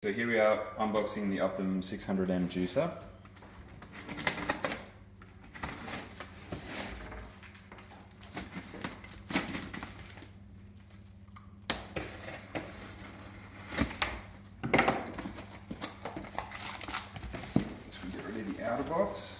So here we are unboxing the Optimum 600M juicer. So we get rid of the outer box.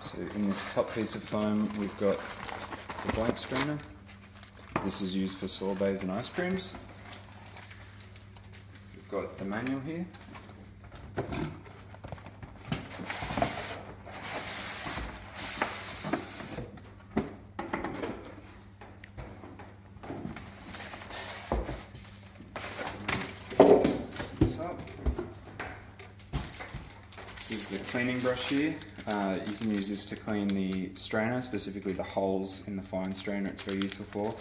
So in this top piece of foam we've got the blank strainer. This is used for sorbets and ice creams. We've got the manual here. This up. This is the cleaning brush here. You can use this to clean the strainer, specifically the holes in the fine strainer. It's very useful for.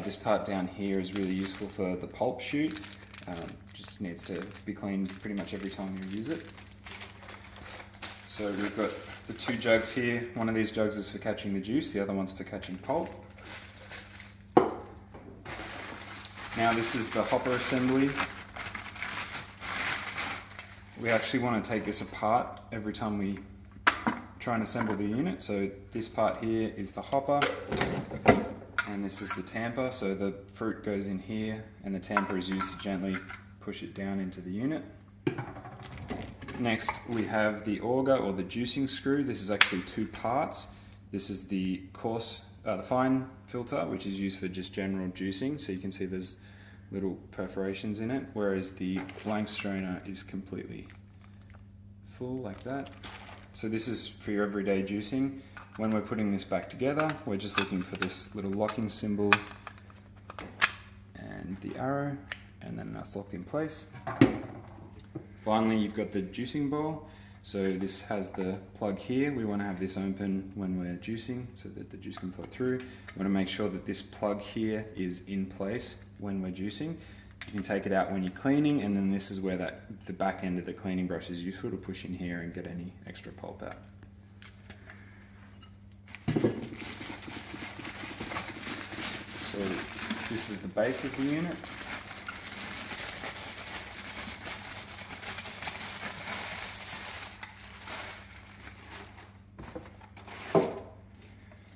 This part down here is really useful for the pulp chute. Just needs to be cleaned pretty much every time you use it. So we've got the two jugs here. One of these jugs is for catching the juice, the other one's for catching pulp. Now this is the hopper assembly. We actually want to take this apart every time we try and assemble the unit. So this part here is the hopper and this is the tamper. So the fruit goes in here and the tamper is used to gently push it down into the unit. Next we have the auger or the juicing screw. This is actually two parts. This is the coarse, the fine filter, which is used for just general juicing. So you can see there's little perforations in it, whereas the blank strainer is completely full like that. So this is for your everyday juicing. When we're putting this back together, we're just looking for this little locking symbol and the arrow, and then that's locked in place. Finally, you've got the juicing bowl. So this has the plug here. We want to have this open when we're juicing so that the juice can flow through. We want to make sure that this plug here is in place when we're juicing. You can take it out when you're cleaning, and then this is where the back end of the cleaning brush is useful to push in here and get any extra pulp out. So this is the base of the unit.